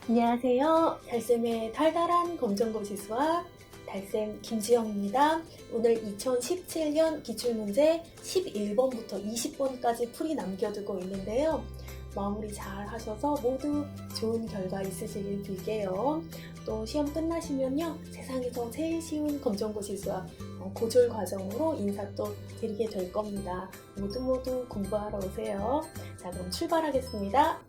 안녕하세요. 달쌤의 달달한 검정고시 수학 달쌤 김지영입니다. 오늘 2017년 기출문제 11번부터 20번까지 풀이 남겨두고 있는데요. 마무리 잘 하셔서 모두 좋은 결과 있으시길 빌게요. 또 시험 끝나시면요, 세상에서 제일 쉬운 검정고시 수학 고졸 과정으로 인사 또 드리게 될 겁니다. 모두 공부하러 오세요. 자, 그럼 출발하겠습니다.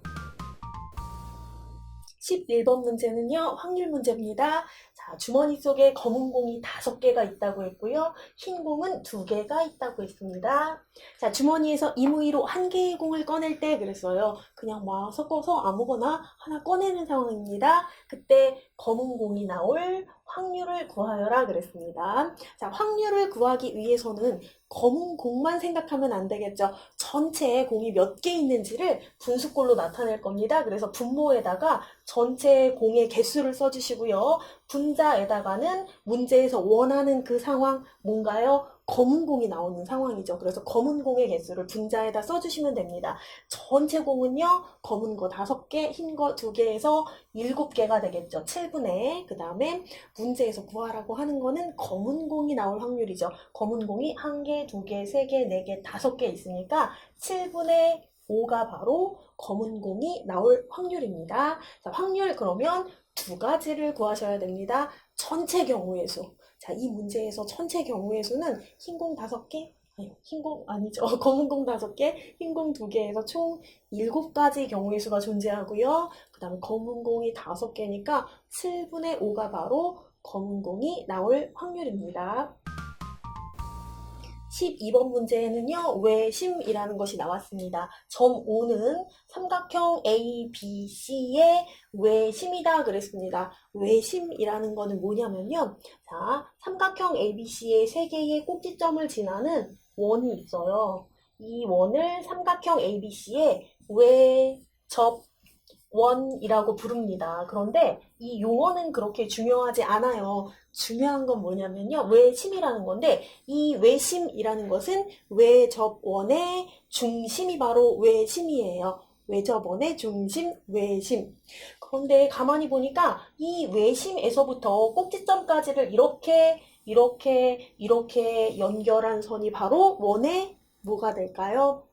11번 문제는요, 확률 문제입니다. 자, 주머니 속에 검은 공이 5개가 있다고 했고요. 흰 공은 2개가 있다고 했습니다. 자, 주머니에서 이무이로 1개의 공을 꺼낼 때 그랬어요. 그냥 막 섞어서 아무거나 하나 꺼내는 상황입니다. 그때 검은 공이 나올 확률을 구하여라 그랬습니다. 자, 확률을 구하기 위해서는 검은 공만 생각하면 안 되겠죠. 전체에 공이 몇 개 있는지를 분수꼴로 나타낼 겁니다. 그래서 분모에다가 전체 공의 개수를 써주시고요. 분자에다가는 문제에서 원하는 그 상황 뭔가요? 검은 공이 나오는 상황이죠. 그래서 검은 공의 개수를 분자에다 써주시면 됩니다. 전체 공은요, 검은 거 5개, 흰 거 2개에서 7개가 되겠죠. 7분의. 그 다음에 문제에서 구하라고 하는 거는 검은 공이 나올 확률이죠. 검은 공이 1개, 2개, 3개, 4개, 5개 있으니까 7분의 5가 바로 검은 공이 나올 확률입니다. 자, 확률 그러면 2가지를 구하셔야 됩니다. 전체 경우의 수. 자, 이 문제에서 전체 경우의 수는 흰 공 5개? 아니, 흰 공 아니죠. 검은 공 5개, 흰 공 2개에서 총 7가지 경우의 수가 존재하고요. 그 다음에 검은 공이 5개니까 7분의 5가 바로 검은 공이 나올 확률입니다. 12번 문제에는요, 외심이라는 것이 나왔습니다. 점 O는 삼각형 ABC의 외심이다 그랬습니다. 외심이라는 거는 뭐냐면요. 자, 삼각형 ABC의 3개의 꼭지점을 지나는 원이 있어요. 이 원을 삼각형 ABC의 외접 원이라고 부릅니다. 그런데 이 용어는 그렇게 중요하지 않아요. 중요한 건 뭐냐면요. 외심이라는 건데 이 외심이라는 것은 외접원의 중심이 바로 외심이에요. 외접원의 중심, 외심. 그런데 가만히 보니까 이 외심에서부터 꼭지점까지를 이렇게 연결한 선이 바로 원의 뭐가 될까요?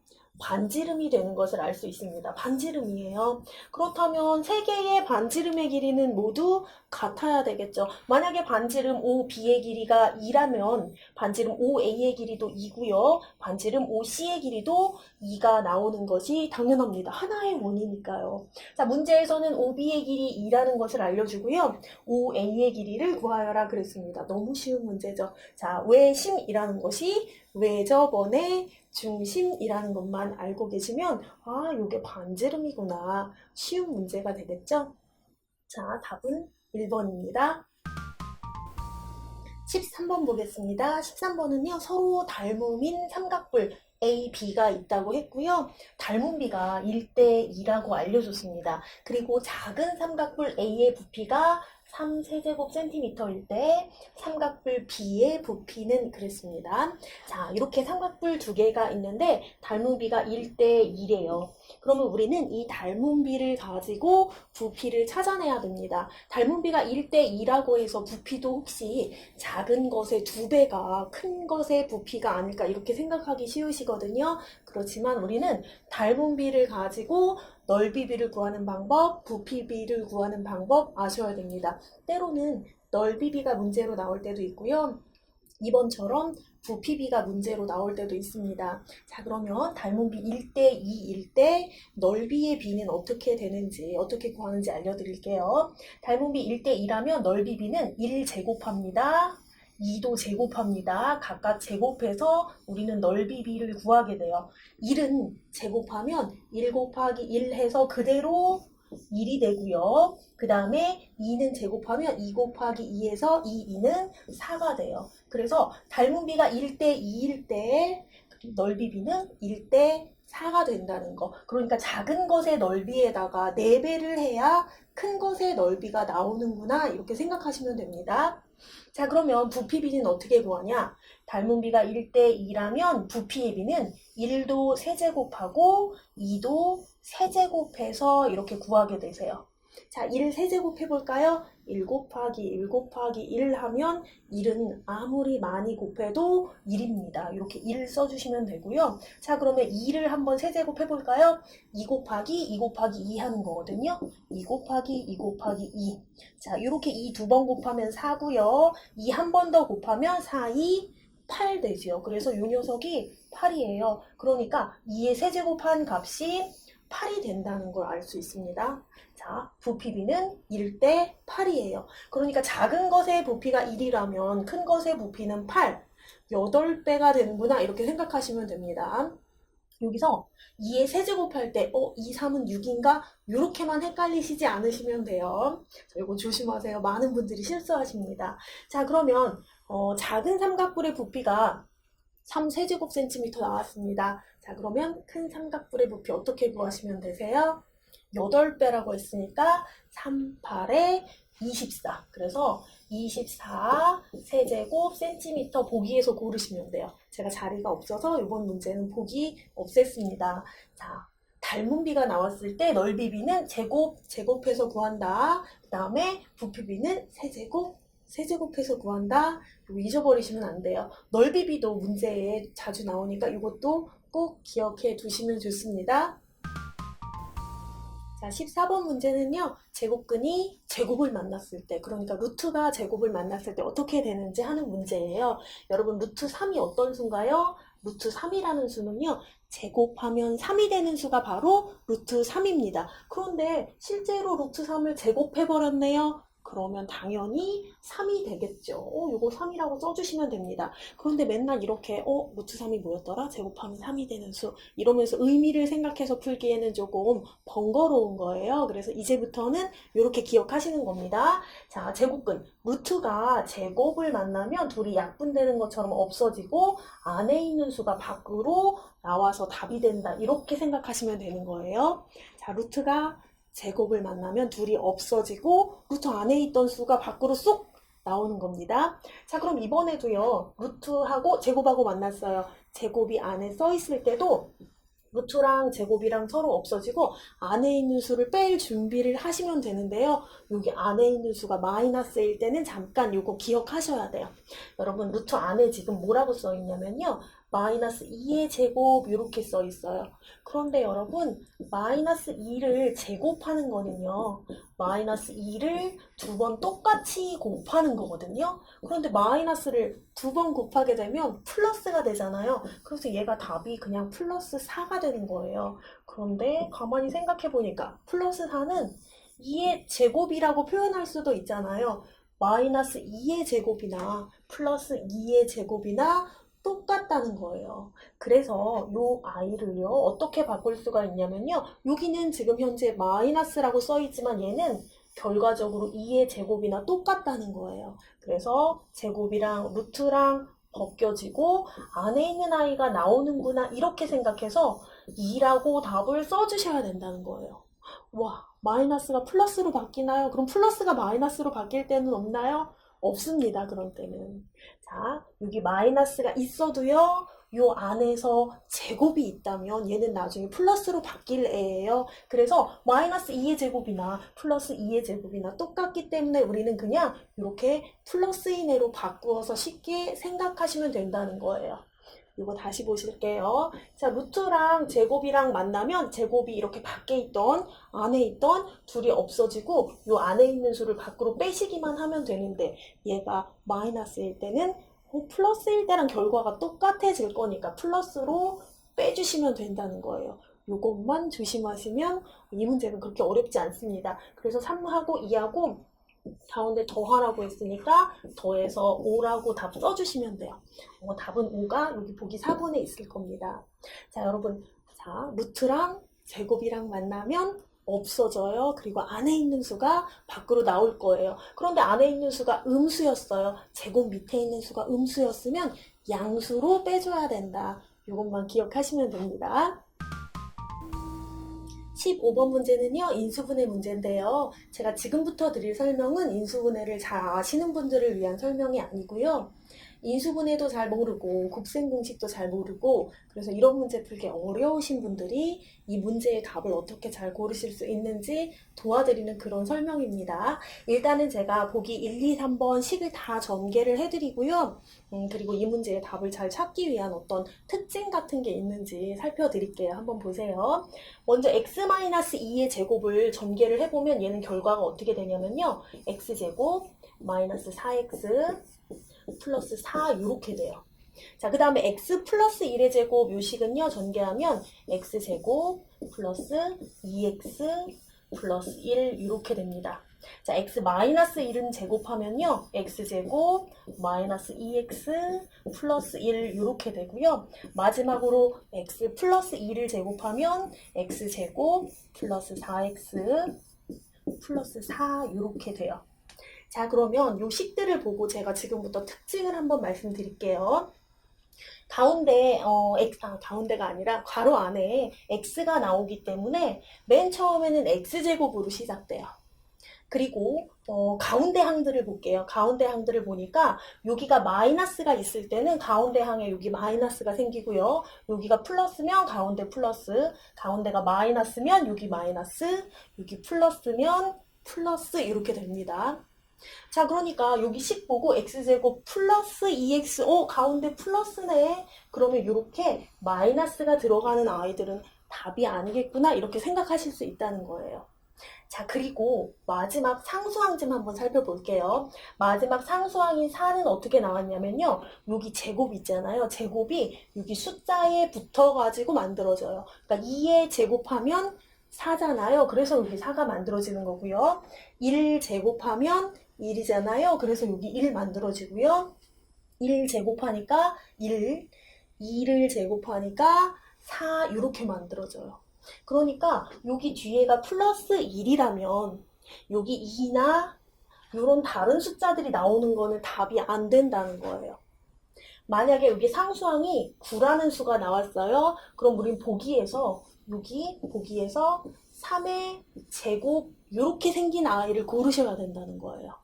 반지름이 되는 것을 알 수 있습니다. 반지름이에요. 그렇다면 3개의 반지름의 길이는 모두 같아야 되겠죠. 만약에 반지름 OB의 길이가 2라면 반지름 OA의 길이도 2고요. 반지름 OC의 길이도 2가 나오는 것이 당연합니다. 하나의 원이니까요. 자, 문제에서는 OB의 길이 2라는 것을 알려주고요. OA의 길이를 구하여라 그랬습니다. 너무 쉬운 문제죠. 자, 외심이라는 것이 외접원의 중심이라는 것만 알고 계시면 아, 이게 반지름이구나. 쉬운 문제가 되겠죠? 자, 답은 1번입니다. 13번 보겠습니다. 13번은요, 서로 닮음인 삼각뿔 A, B가 있다고 했고요. 닮은 B가 1대2라고 알려줬습니다. 그리고 작은 삼각뿔 A의 부피가 3세제곱cm일 때 삼각뿔 B의 부피는 그랬습니다. 자, 이렇게 삼각뿔 2개가 있는데 닮은 B가 1대1이래요. 그러면 우리는 이 닮은 B를 가지고 부피를 찾아내야 됩니다. 닮은 B가 1대2라고 해서 부피도 혹시 작은 것의 2배가 큰 것의 부피가 아닐까 이렇게 생각하기 쉬우시거든요. 그렇지만 우리는 닮은 B를 가지고 넓이 B를 구하는 방법, 부피 B를 구하는 방법 아셔야 됩니다. 때로는 넓이 B가 문제로 나올 때도 있고요. 이번처럼 부피 B가 문제로 나올 때도 있습니다. 자, 그러면 닮은 B 1대2일 때 넓이의 B는 어떻게 되는지, 어떻게 구하는지 알려드릴게요. 닮은 B 1대2라면 넓이 B는 1제곱합니다. 2도 제곱합니다. 각각 제곱해서 우리는 넓이 B를 구하게 돼요. 1은 제곱하면 1 곱하기 1 해서 그대로 1이 되고요. 그 다음에 2는 제곱하면 2 곱하기 2에서 2는 4가 돼요. 그래서 닮은 B가 1대2일 때 넓이 B는 1대4가 된다는 거. 그러니까 작은 것의 넓이에다가 4배를 해야 큰 것의 넓이가 나오는구나 이렇게 생각하시면 됩니다. 자, 그러면 부피 B는 어떻게 구하냐? 닮은 B가 1대2라면 부피의 B는 1도 세제곱하고 2도 세제곱해서 이렇게 구하게 되세요. 자, 1 세제곱 해볼까요? 1 곱하기 1 곱하기 1 하면 1은 아무리 많이 곱해도 1입니다. 이렇게 1 써주시면 되고요. 자, 그러면 2를 한번 세제곱 해볼까요? 2 곱하기 2 곱하기 2 하는 거거든요. 2 곱하기 2 곱하기 2. 자, 이렇게 2 두 번 곱하면 4고요. 2 한 번 더 곱하면 4, 2, 8 되죠. 그래서 이 녀석이 8이에요. 그러니까 2의 세제곱한 값이 8이 된다는 걸 알 수 있습니다. 자, 부피비는 1대 8이에요. 그러니까 작은 것의 부피가 1이라면 큰 것의 부피는 8, 8배가 되는구나 이렇게 생각하시면 됩니다. 여기서 2의 세제곱할 때 2, 3은 6인가? 이렇게만 헷갈리시지 않으시면 돼요. 자, 이거 조심하세요. 많은 분들이 실수하십니다. 자, 그러면 작은 삼각불의 부피가 3세제곱센티미터 나왔습니다. 자, 그러면 큰 삼각불의 부피 어떻게 구하시면 되세요? 8배라고 했으니까 3, 8에 24. 그래서 24 세제곱 센티미터 보기에서 고르시면 돼요. 제가 자리가 없어서 이번 문제는 보기 없앴습니다. 자, 닮은비가 나왔을 때 넓이비는 제곱해서 구한다. 그 다음에 부피비는 세제곱해서 구한다. 이거 잊어버리시면 안 돼요. 넓이비도 문제에 자주 나오니까 이것도 꼭 기억해 두시면 좋습니다. 자, 14번 문제는요, 제곱근이 제곱을 만났을 때, 그러니까 루트가 제곱을 만났을 때 어떻게 되는지 하는 문제예요. 여러분, 루트 3이 어떤 수인가요? 루트 3이라는 수는요, 제곱하면 3이 되는 수가 바로 루트 3입니다. 그런데 실제로 루트 3을 제곱해버렸네요. 그러면 당연히 3이 되겠죠. 이거 3이라고 써주시면 됩니다. 그런데 맨날 이렇게 루트 3이 뭐였더라? 제곱하면 3이 되는 수 이러면서 의미를 생각해서 풀기에는 조금 번거로운 거예요. 그래서 이제부터는 이렇게 기억하시는 겁니다. 자, 제곱근 루트가 제곱을 만나면 둘이 약분되는 것처럼 없어지고 안에 있는 수가 밖으로 나와서 답이 된다. 이렇게 생각하시면 되는 거예요. 자, 루트가 제곱을 만나면 둘이 없어지고 루트 안에 있던 수가 밖으로 쏙 나오는 겁니다. 자, 그럼 이번에도요. 루트하고 제곱하고 만났어요. 제곱이 안에 써 있을 때도 루트랑 제곱이랑 서로 없어지고 안에 있는 수를 뺄 준비를 하시면 되는데요. 여기 안에 있는 수가 마이너스일 때는 잠깐 이거 기억하셔야 돼요. 여러분, 루트 안에 지금 뭐라고 써 있냐면요. 마이너스 2의 제곱 이렇게 써 있어요. 그런데 여러분, 마이너스 2를 제곱하는 거는요. 마이너스 2를 두 번 똑같이 곱하는 거거든요. 그런데 마이너스를 두 번 곱하게 되면 플러스가 되잖아요. 그래서 얘가 답이 그냥 플러스 4가 되는 거예요. 그런데 가만히 생각해 보니까 플러스 4는 2의 제곱이라고 표현할 수도 있잖아요. 마이너스 2의 제곱이나 플러스 2의 제곱이나 똑같다는 거예요. 그래서 요 i를요 어떻게 바꿀 수가 있냐면요. 여기는 지금 현재 마이너스라고 써 있지만 얘는 결과적으로 2의 제곱이나 똑같다는 거예요. 그래서 제곱이랑 루트랑 벗겨지고 안에 있는 i가 나오는구나 이렇게 생각해서 2라고 답을 써주셔야 된다는 거예요. 와, 마이너스가 플러스로 바뀌나요? 그럼 플러스가 마이너스로 바뀔 때는 없나요? 없습니다. 그런 때는. 자, 여기 마이너스가 있어도요. 요 안에서 제곱이 있다면 얘는 나중에 플러스로 바뀔 애예요. 그래서 마이너스 2의 제곱이나 플러스 2의 제곱이나 똑같기 때문에 우리는 그냥 이렇게 플러스인 애로 바꾸어서 쉽게 생각하시면 된다는 거예요. 이거 다시 보실게요. 자, 루트랑 제곱이랑 만나면 제곱이 이렇게 밖에 있던 안에 있던 둘이 없어지고 요 안에 있는 수를 밖으로 빼시기만 하면 되는데 얘가 마이너스일 때는 플러스일 때랑 결과가 똑같아질 거니까 플러스로 빼주시면 된다는 거예요. 요것만 조심하시면 이 문제는 그렇게 어렵지 않습니다. 그래서 3하고 2하고 가운데 더하라고 했으니까 더해서 5라고 답 써주시면 돼요. 답은 5가 여기 보기 4번에 있을 겁니다. 자, 여러분, 자, 루트랑 제곱이랑 만나면 없어져요. 그리고 안에 있는 수가 밖으로 나올 거예요. 그런데 안에 있는 수가 음수였어요. 제곱 밑에 있는 수가 음수였으면 양수로 빼줘야 된다. 이것만 기억하시면 됩니다. 15번 문제는요, 인수분해 문제인데요. 제가 지금부터 드릴 설명은 인수분해를 잘 아시는 분들을 위한 설명이 아니고요. 인수분해도 잘 모르고 곱셈 공식도 잘 모르고 그래서 이런 문제 풀기 어려우신 분들이 이 문제의 답을 어떻게 잘 고르실 수 있는지 도와드리는 그런 설명입니다. 일단은 제가 보기 1, 2, 3번 식을 다 전개를 해드리고요. 그리고 이 문제의 답을 잘 찾기 위한 어떤 특징 같은 게 있는지 살펴드릴게요. 한번 보세요. 먼저 x-2의 제곱을 전개를 해보면 얘는 결과가 어떻게 되냐면요. x제곱 마이너스 4x 플러스 4 이렇게 돼요. 자, 그 다음에 x 플러스 1의 제곱 요 식은요. 전개하면 x제곱 플러스 2x 플러스 1 이렇게 됩니다. 자, x 마이너스 1은 제곱하면요. x제곱 마이너스 2x 플러스 1 이렇게 되고요. 마지막으로 x 플러스 2를 제곱하면 x제곱 플러스 4x 플러스 4 이렇게 돼요. 자, 그러면 요 식들을 보고 제가 지금부터 특징을 한번 말씀드릴게요. 가운데, 가운데가 아니라 괄호 안에 x가 나오기 때문에 맨 처음에는 x제곱으로 시작돼요. 그리고 가운데 항들을 볼게요. 가운데 항들을 보니까 여기가 마이너스가 있을 때는 가운데 항에 여기 마이너스가 생기고요. 여기가 플러스면 가운데 플러스, 가운데가 마이너스면 여기 마이너스, 여기 플러스면 플러스 이렇게 됩니다. 자, 그러니까 여기 식 보고 x제곱 플러스 2x, 가운데 플러스네. 그러면 이렇게 마이너스가 들어가는 아이들은 답이 아니겠구나 이렇게 생각하실 수 있다는 거예요. 자, 그리고 마지막 상수항 좀 한번 살펴볼게요. 마지막 상수항인 4는 어떻게 나왔냐면요. 여기 제곱 있잖아요. 제곱이 여기 숫자에 붙어가지고 만들어져요. 그러니까 2에 제곱하면 4잖아요. 그래서 여기 4가 만들어지는 거고요. 1 제곱하면 1이잖아요. 그래서 여기 1 만들어지고요. 1 제곱하니까 1, 2를 제곱하니까 4 이렇게 만들어져요. 그러니까 여기 뒤에가 플러스 1이라면 여기 2나 이런 다른 숫자들이 나오는 거는 답이 안 된다는 거예요. 만약에 여기 상수항이 9라는 수가 나왔어요. 그럼 우린 보기에서 여기 보기에서 3의 제곱 이렇게 생긴 아이를 고르셔야 된다는 거예요.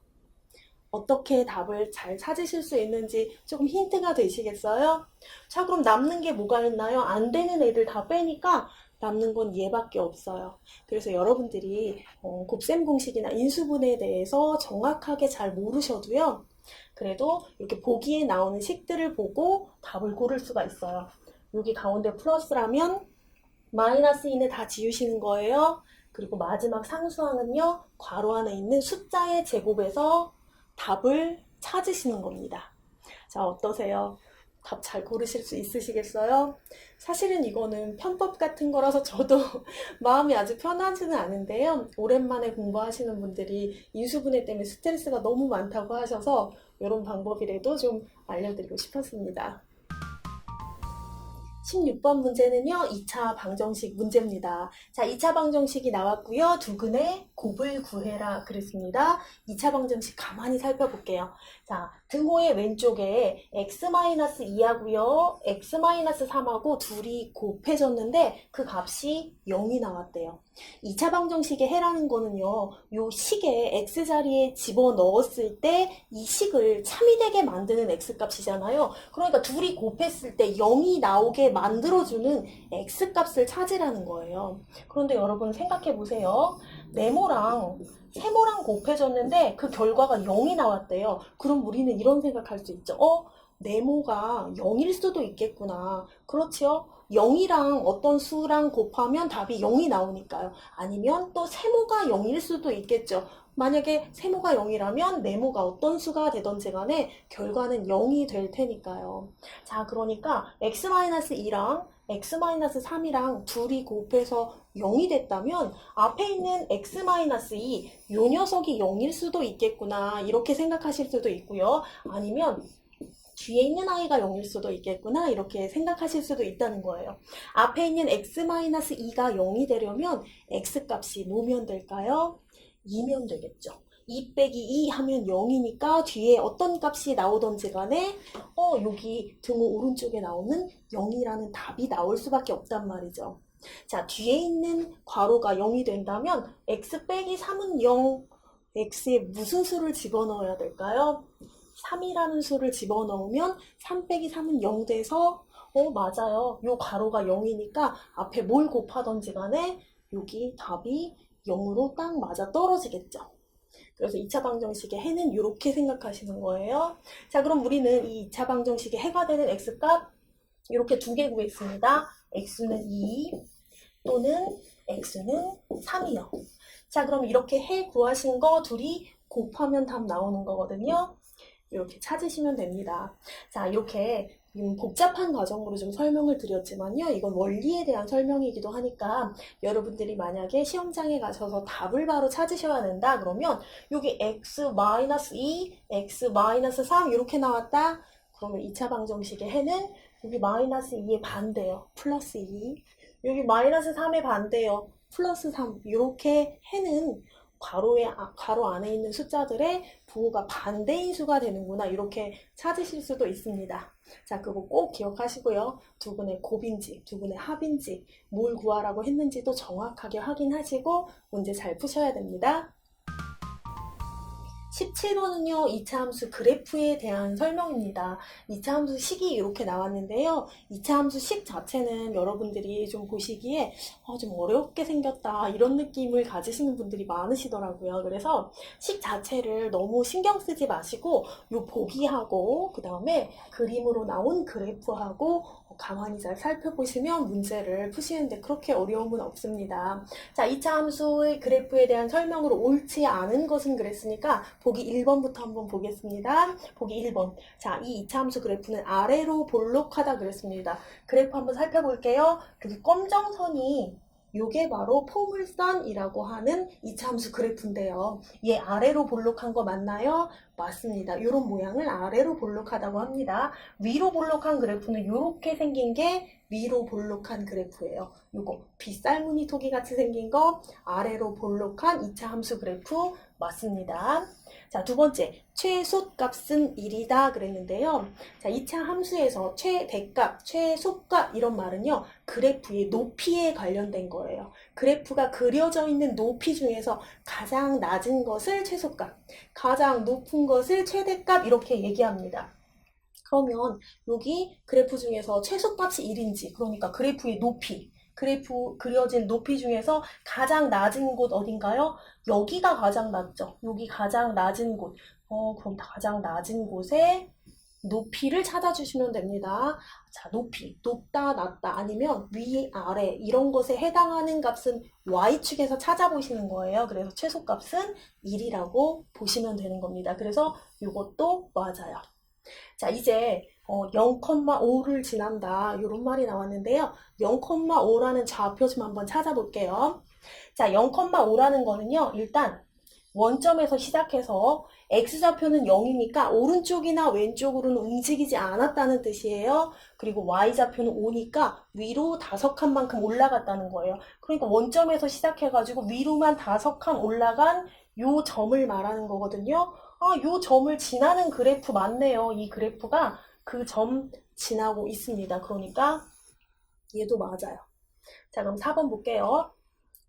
어떻게 답을 잘 찾으실 수 있는지 조금 힌트가 되시겠어요? 자, 그럼 남는 게 뭐가 있나요? 안 되는 애들 다 빼니까 남는 건 얘밖에 없어요. 그래서 여러분들이 곱셈 공식이나 인수분해에 대해서 정확하게 잘 모르셔도요. 그래도 이렇게 보기에 나오는 식들을 보고 답을 고를 수가 있어요. 여기 가운데 플러스라면 마이너스 2는 다 지우시는 거예요. 그리고 마지막 상수항은요. 괄호 안에 있는 숫자의 제곱에서 답을 찾으시는 겁니다. 자, 어떠세요? 답 잘 고르실 수 있으시겠어요? 사실은 이거는 편법 같은 거라서 저도 마음이 아주 편하지는 않은데요. 오랜만에 공부하시는 분들이 인수분해 때문에 스트레스가 너무 많다고 하셔서 이런 방법이라도 좀 알려드리고 싶었습니다. 16번 문제는요, 2차 방정식 문제입니다. 자, 2차 방정식이 나왔고요. 두근의 곱을 구해라 그랬습니다. 2차 방정식 가만히 살펴볼게요. 자, 등호의 왼쪽에 x-2하고요. x-3하고 둘이 곱해졌는데 그 값이 0이 나왔대요. 2차 방정식의 해라는 거는요, 요 식에 x자리에 집어넣었을 때 이 식을 참이 되게 만드는 x값이잖아요. 그러니까 둘이 곱했을 때 0이 나오게 만들어주는 x값을 찾으라는 거예요. 그런데 여러분 생각해 보세요. 네모랑 세모랑 곱해졌는데 그 결과가 0이 나왔대요. 그럼 우리는 이런 생각할 수 있죠. 네모가 0일 수도 있겠구나. 그렇지요? 0이랑 어떤 수랑 곱하면 답이 0이 나오니까요. 아니면 또 세모가 0일 수도 있겠죠. 만약에 세모가 0이라면 네모가 어떤 수가 되던지 간에 결과는 0이 될 테니까요. 자, 그러니까 x-2랑 x-3이랑 둘이 곱해서 0이 됐다면 앞에 있는 x-2, 요 녀석이 0일 수도 있겠구나 이렇게 생각하실 수도 있고요. 아니면 뒤에 있는 아이가 0일 수도 있겠구나 이렇게 생각하실 수도 있다는 거예요. 앞에 있는 x-2가 0이 되려면 x값이 뭐면 될까요? 2면 되겠죠. 2 빼기 2 하면 0이니까 뒤에 어떤 값이 나오던지 간에 여기 등호 오른쪽에 나오는 0이라는 답이 나올 수밖에 없단 말이죠. 자, 뒤에 있는 괄호가 0이 된다면 x 빼기 3은 0, x에 무슨 수를 집어넣어야 될까요? 3이라는 수를 집어넣으면 3 빼기 3은 0 돼서 맞아요. 요 가로가 0이니까 앞에 뭘 곱하던지 간에 여기 답이 0으로 딱 맞아 떨어지겠죠. 그래서 2차 방정식의 해는 이렇게 생각하시는 거예요. 자, 그럼 우리는 이 2차 방정식의 해가 되는 x값 이렇게 두 개 구했습니다. x는 2 또는 x는 3이요. 자, 그럼 이렇게 해 구하신 거 둘이 곱하면 답 나오는 거거든요. 이렇게 찾으시면 됩니다. 자, 이렇게 복잡한 과정으로 좀 설명을 드렸지만요. 이건 원리에 대한 설명이기도 하니까 여러분들이 만약에 시험장에 가셔서 답을 바로 찾으셔야 된다. 그러면 여기 x-2, x-3 이렇게 나왔다. 그러면 2차 방정식의 해는 여기 -2의 반대요. 플러스 2. 여기 -3의 반대요. 플러스 3. 이렇게 해는 가로 안에 있는 숫자들의 부호가 반대인 수가 되는구나 이렇게 찾으실 수도 있습니다. 자, 그거 꼭 기억하시고요. 두 분의 곱인지 두 분의 합인지 뭘 구하라고 했는지도 정확하게 확인하시고 문제 잘 푸셔야 됩니다. 17번은요, 2차 함수 그래프에 대한 설명입니다. 2차 함수 식이 이렇게 나왔는데요. 2차 함수 식 자체는 여러분들이 좀 보시기에 좀 어렵게 생겼다 이런 느낌을 가지시는 분들이 많으시더라고요. 그래서 식 자체를 너무 신경 쓰지 마시고 요 보기하고 그 다음에 그림으로 나온 그래프하고 가만히 잘 살펴보시면 문제를 푸시는데 그렇게 어려움은 없습니다. 자, 2차 함수의 그래프에 대한 설명으로 옳지 않은 것은 그랬으니까 보기 1번부터 한번 보겠습니다. 보기 1번. 자, 이 2차 함수 그래프는 아래로 볼록하다 그랬습니다. 그래프 한번 살펴볼게요. 여기 검정 선이 요게 바로 포물선이라고 하는 2차 함수 그래프인데요. 얘 아래로 볼록한 거 맞나요? 맞습니다. 이런 모양을 아래로 볼록하다고 합니다. 위로 볼록한 그래프는 이렇게 생긴 게 위로 볼록한 그래프예요. 요거 빗살무늬 토기 같이 생긴 거 아래로 볼록한 2차 함수 그래프 맞습니다. 자, 두 번째, 최소값은 1이다 그랬는데요. 자, 2차 함수에서 최대값, 최소값 이런 말은요. 그래프의 높이에 관련된 거예요. 그래프가 그려져 있는 높이 중에서 가장 낮은 것을 최소값, 가장 높은 것을 최대값 이렇게 얘기합니다. 그러면 여기 그래프 중에서 최소값이 1인지, 그러니까 그래프의 높이, 그래프 그려진 높이 중에서 가장 낮은 곳 어딘가요? 여기가 가장 낮죠. 여기 가장 낮은 곳. 그럼 가장 낮은 곳에 높이를 찾아주시면 됩니다. 자, 높이, 높다, 낮다, 아니면 위, 아래 이런 것에 해당하는 값은 Y축에서 찾아보시는 거예요. 그래서 최소값은 1이라고 보시면 되는 겁니다. 그래서 이것도 맞아요. 자, 이제 0,5를 지난다 이런 말이 나왔는데요. 0,5라는 좌표 좀 한번 찾아볼게요. 자, 0,5라는 거는요. 일단 원점에서 시작해서 x좌표는 0이니까 오른쪽이나 왼쪽으로는 움직이지 않았다는 뜻이에요. 그리고 y좌표는 5니까 위로 5칸만큼 올라갔다는 거예요. 그러니까 원점에서 시작해가지고 위로만 5칸 올라간 요 점을 말하는 거거든요. 요 점을 지나는 그래프 맞네요. 이 그래프가 그 점 지나고 있습니다. 그러니까 얘도 맞아요. 자, 그럼 4번 볼게요.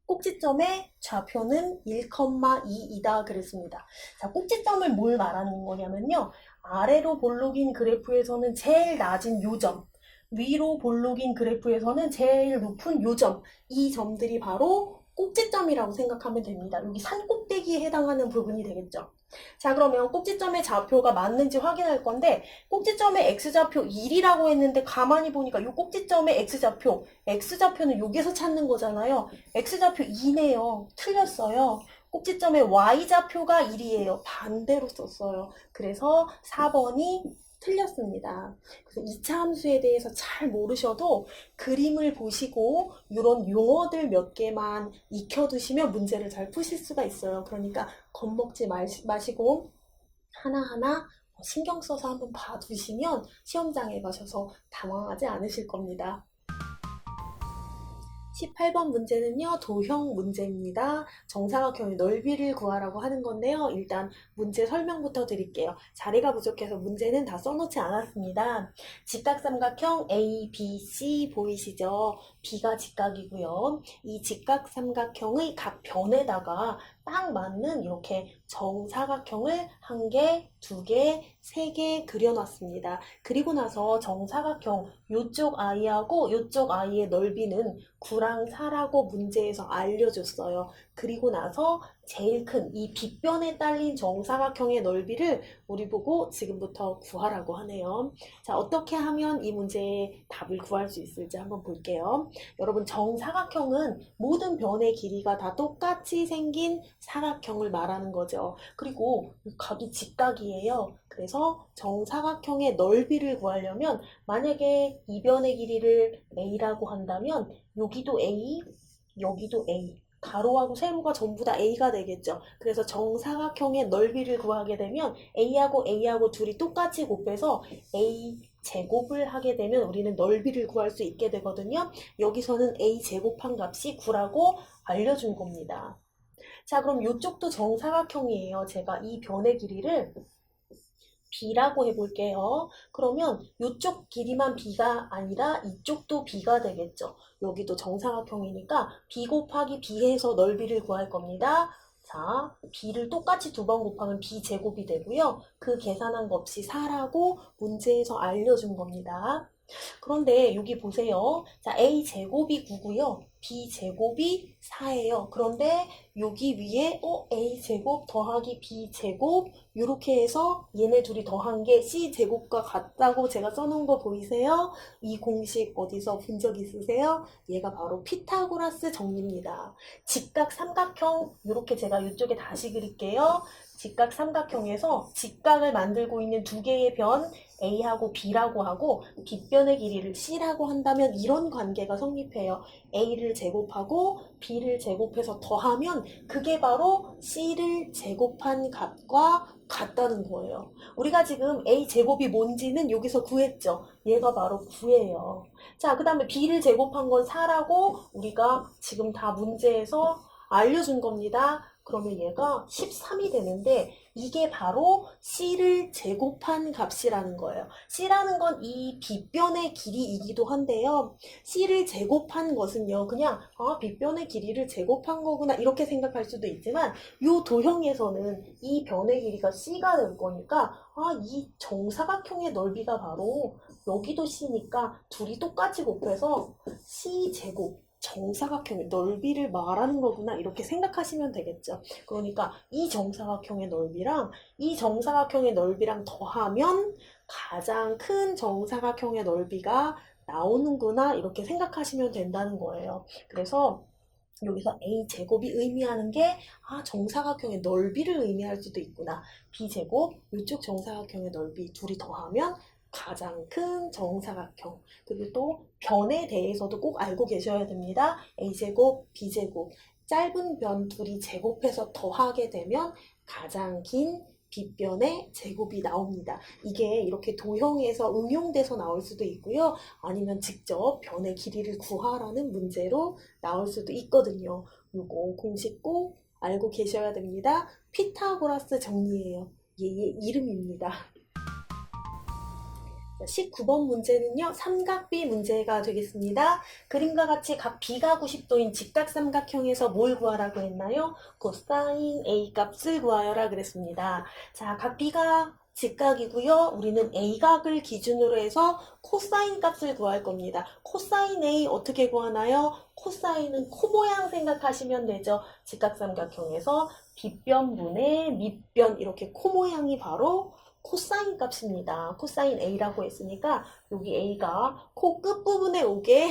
꼭지점의 좌표는 1,2이다 그랬습니다. 자, 꼭지점을 뭘 말하는 거냐면요. 아래로 볼록인 그래프에서는 제일 낮은 요점, 위로 볼록인 그래프에서는 제일 높은 요점, 이 점들이 바로 꼭지점이라고 생각하면 됩니다. 여기 산 꼭대기에 해당하는 부분이 되겠죠. 자, 그러면 꼭지점의 좌표가 맞는지 확인할 건데 꼭지점의 x좌표 1이라고 했는데 가만히 보니까 이 꼭지점의 x좌표는 여기서 찾는 거잖아요. x좌표 2네요. 틀렸어요. 꼭지점의 y좌표가 1이에요. 반대로 썼어요. 그래서 4번이 틀렸습니다. 그래서 2차 함수에 대해서 잘 모르셔도 그림을 보시고 이런 용어들 몇 개만 익혀두시면 문제를 잘 푸실 수가 있어요. 그러니까 겁먹지 마시고 하나하나 신경 써서 한번 봐두시면 시험장에 가셔서 당황하지 않으실 겁니다. 18번 문제는요, 도형 문제입니다. 정사각형의 넓이를 구하라고 하는 건데요. 일단 문제 설명부터 드릴게요. 자리가 부족해서 문제는 다 써놓지 않았습니다. 직각삼각형 A, B, C 보이시죠? B가 직각이고요. 이 직각삼각형의 각 변에다가 딱 맞는 이렇게 정사각형을 한 개, 두 개, 세 개 그려놨습니다. 그리고 나서 정사각형 이쪽 아이하고 이쪽 아이의 넓이는 9랑 4라고 문제에서 알려줬어요. 그리고 나서 제일 큰 이 빗변에 딸린 정사각형의 넓이를 우리 보고 지금부터 구하라고 하네요. 자, 어떻게 하면 이 문제의 답을 구할 수 있을지 한번 볼게요. 여러분, 정사각형은 모든 변의 길이가 다 똑같이 생긴 사각형을 말하는 거죠. 그리고 각이 직각이에요. 그래서 정사각형의 넓이를 구하려면 만약에 이 변의 길이를 a라고 한다면 여기도 a, 여기도 a. 가로하고 세로가 전부 다 a가 되겠죠. 그래서 정사각형의 넓이를 구하게 되면 a하고 둘이 똑같이 곱해서 a 제곱을 하게 되면 우리는 넓이를 구할 수 있게 되거든요. 여기서는 a 제곱한 값이 9라고 알려준 겁니다. 자, 그럼 이쪽도 정사각형이에요. 제가 이 변의 길이를 b라고 해볼게요. 그러면 이쪽 길이만 b가 아니라 이쪽도 b가 되겠죠. 여기도 정사각형이니까 b 곱하기 b 해서 넓이를 구할 겁니다. 자, b를 똑같이 두 번 곱하면 b 제곱이 되고요. 그 계산한 값이 4라고 문제에서 알려준 겁니다. 그런데 여기 보세요. 자, a 제곱이 9고요. b 제곱이 4예요. 그런데 여기 위에 a 제곱 더하기 b 제곱 이렇게 해서 얘네 둘이 더한 게 c 제곱과 같다고 제가 써놓은 거 보이세요? 이 공식 어디서 본 적 있으세요? 얘가 바로 피타고라스 정리입니다. 직각 삼각형 이렇게 제가 이쪽에 다시 그릴게요. 직각 삼각형에서 직각을 만들고 있는 두 개의 변 A하고 B라고 하고 빗변의 길이를 C라고 한다면 이런 관계가 성립해요. A를 제곱하고 B를 제곱해서 더하면 그게 바로 C를 제곱한 값과 같다는 거예요. 우리가 지금 A 제곱이 뭔지는 여기서 구했죠. 얘가 바로 9예요. 자, 그 다음에 B를 제곱한 건 4라고 우리가 지금 다 문제에서 알려준 겁니다. 그러면 얘가 13이 되는데 이게 바로 C를 제곱한 값이라는 거예요. C라는 건 이 빗변의 길이이기도 한데요. C를 제곱한 것은요. 그냥 빗변의 길이를 제곱한 거구나 이렇게 생각할 수도 있지만 이 도형에서는 이 변의 길이가 C가 될 거니까 이 정사각형의 넓이가 바로 여기도 C니까 둘이 똑같이 곱해서 C 제곱 정사각형의 넓이를 말하는 거구나 이렇게 생각하시면 되겠죠. 그러니까 이 정사각형의 넓이랑 이 정사각형의 넓이랑 더하면 가장 큰 정사각형의 넓이가 나오는구나 이렇게 생각하시면 된다는 거예요. 그래서 여기서 a제곱이 의미하는 게 정사각형의 넓이를 의미할 수도 있구나. b제곱 이쪽 정사각형의 넓이 둘이 더하면 가장 큰 정사각형. 그리고 또 변에 대해서도 꼭 알고 계셔야 됩니다. a제곱, b제곱. 짧은 변 둘이 제곱해서 더하게 되면 가장 긴 빗변의 제곱이 나옵니다. 이게 이렇게 도형에서 응용돼서 나올 수도 있고요. 아니면 직접 변의 길이를 구하라는 문제로 나올 수도 있거든요. 요거 공식 꼭 알고 계셔야 됩니다. 피타고라스 정리예요. 얘의 이름입니다. 19번 문제는요. 삼각비 문제가 되겠습니다. 그림과 같이 각 B가 90도인 직각삼각형에서 뭘 구하라고 했나요? 코사인 A 값을 구하여라 그랬습니다. 자, 각 B가 직각이고요. 우리는 A각을 기준으로 해서 코사인 값을 구할 겁니다. 코사인 A 어떻게 구하나요? 코사인은 코 모양 생각하시면 되죠. 직각삼각형에서 빗변분의 밑변 이렇게 코 모양이 바로 코사인 값입니다. 코사인 A라고 했으니까 여기 A가 코 끝부분에 오게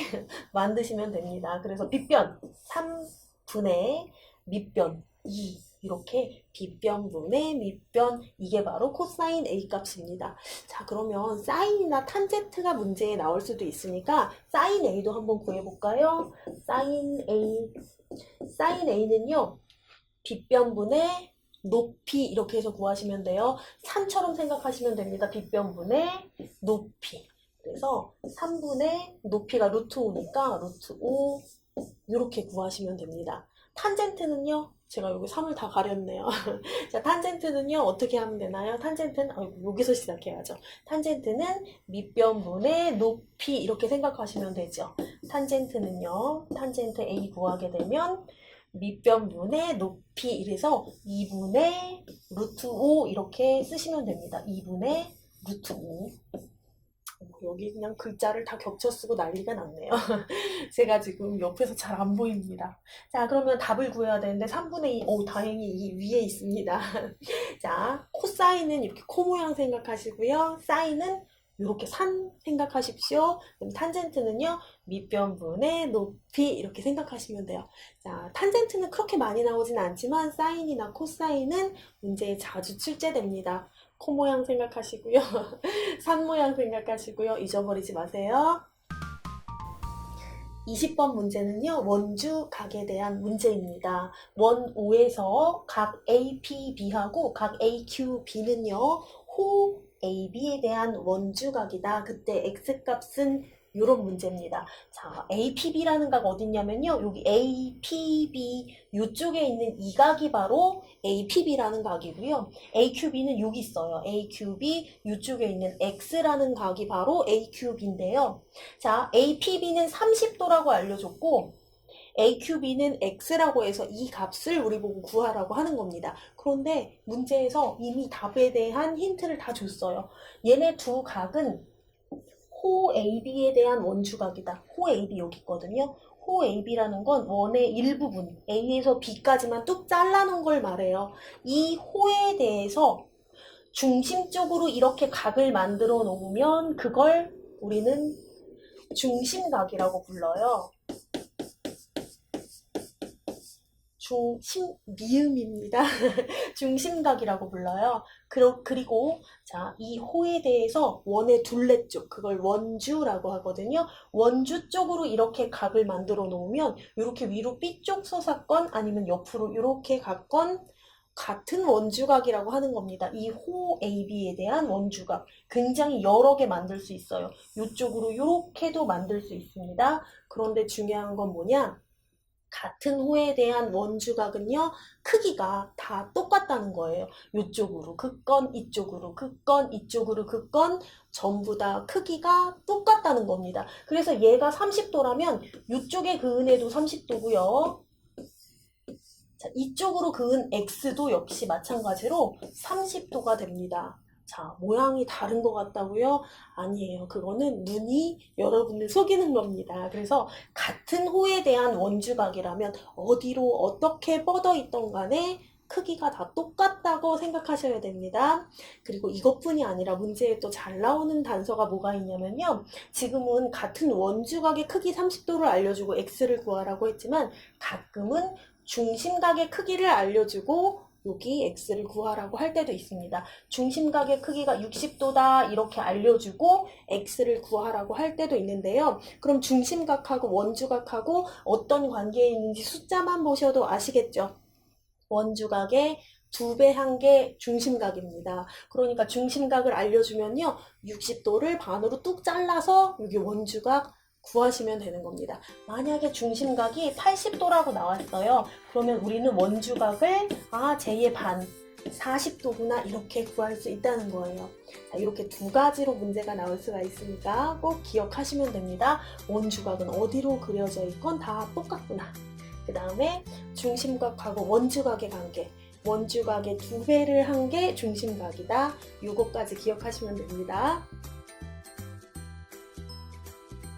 만드시면 됩니다. 그래서 빗변 3분의 밑변 2 이렇게 빗변분의 밑변 이게 바로 코사인 A 값입니다. 자, 그러면 사인이나 탄젠트가 문제에 나올 수도 있으니까 사인 A도 한번 구해볼까요? 사인 A는요. 빗변분의 높이 이렇게 해서 구하시면 돼요. 산처럼 생각하시면 됩니다. 빗변분의 높이. 그래서 3분의 높이가 루트 5니까 루트 5 이렇게 구하시면 됩니다. 탄젠트는요. 제가 여기 3을 다 가렸네요. 자, 탄젠트는요. 어떻게 하면 되나요? 탄젠트는 여기서 시작해야죠. 탄젠트는 밑변분의 높이 이렇게 생각하시면 되죠. 탄젠트는요. 탄젠트 A 구하게 되면 밑변분의 높이 이래서 2분의 루트 5 이렇게 쓰시면 됩니다. 2분의 루트 5. 여기 그냥 글자를 다 겹쳐 쓰고 난리가 났네요. 제가 지금 옆에서 잘 안 보입니다. 자, 그러면 답을 구해야 되는데 3분의 2, 다행히 이 위에 있습니다. 자, 코사인은 이렇게 코 모양 생각하시고요. 사인은 이렇게 산 생각하십시오. 그럼 탄젠트는요, 밑변분의 높이 이렇게 생각하시면 돼요. 자, 탄젠트는 그렇게 많이 나오진 않지만 사인이나 코사인은 문제에 자주 출제됩니다. 코 모양 생각하시고요. 산 모양 생각하시고요. 잊어버리지 마세요. 20번 문제는요, 원주각에 대한 문제입니다. 원 5에서 각 APB하고 각 AQB는요, 호 AB에 대한 원주각이다. 그때 X값은 이런 문제입니다. 자, APB라는 각 어딨냐면요, 여기 APB 이쪽에 있는 이 각이 바로 APB라는 각이고요. AQB는 여기 있어요. AQB 이쪽에 있는 X라는 각이 바로 AQB인데요. 자, APB는 30도라고 알려줬고 AQB는 X라고 해서 이 값을 우리 보고 구하라고 하는 겁니다. 그런데 문제에서 이미 답에 대한 힌트를 다 줬어요. 얘네 두 각은 호 AB에 대한 원주각이다. 호 AB 여기 있거든요. 호 AB라는 건 원의 일부분, A에서 B까지만 뚝 잘라놓은 걸 말해요. 이 호에 대해서 중심적으로 이렇게 각을 만들어 놓으면 그걸 우리는 중심각이라고 불러요. 미음입니다. 중심각이라고 불러요. 그리고 자, 이 호에 대해서 원의 둘레쪽, 그걸 원주라고 하거든요. 원주 쪽으로 이렇게 각을 만들어 놓으면 이렇게 위로 B쪽 솟았건 아니면 옆으로 이렇게 갔건 같은 원주각이라고 하는 겁니다. 이 호 AB에 대한 원주각 굉장히 여러 개 만들 수 있어요. 이쪽으로 이렇게도 만들 수 있습니다. 그런데 중요한 건 뭐냐? 같은 호에 대한 원주각은요, 크기가 다 똑같다는 거예요. 이쪽으로 긋건 이쪽으로 긋건 이쪽으로 긋건 전부 다 크기가 똑같다는 겁니다. 그래서 얘가 30도라면 이쪽에 그은 애도 30도고요. 자, 이쪽으로 그은 X도 역시 마찬가지로 30도가 됩니다. 자, 모양이 다른 것 같다고요? 아니에요. 그거는 눈이 여러분을 속이는 겁니다. 그래서 같은 호에 대한 원주각이라면 어디로 어떻게 뻗어 있던 간에 크기가 다 똑같다고 생각하셔야 됩니다. 그리고 이것뿐이 아니라 문제에 또 잘 나오는 단서가 뭐가 있냐면요. 지금은 같은 원주각의 크기 30도를 알려주고 X를 구하라고 했지만 가끔은 중심각의 크기를 알려주고 여기 X를 구하라고 할 때도 있습니다. 중심각의 크기가 60도다 이렇게 알려주고 X를 구하라고 할 때도 있는데요. 그럼 중심각하고 원주각하고 어떤 관계에 있는지 숫자만 보셔도 아시겠죠? 원주각의 2배 한 게 중심각입니다. 그러니까 중심각을 알려주면요. 60도를 반으로 뚝 잘라서 여기 원주각 구하시면 되는 겁니다. 만약에 중심각이 80도라고 나왔어요. 그러면 우리는 원주각을 제2의 반 40도구나 이렇게 구할 수 있다는 거예요. 자, 이렇게 두 가지로 문제가 나올 수가 있으니까 꼭 기억하시면 됩니다. 원주각은 어디로 그려져 있건 다 똑같구나. 그 다음에 중심각하고 원주각의 관계, 원주각의 2배를 한 게 중심각이다. 요거까지 기억하시면 됩니다.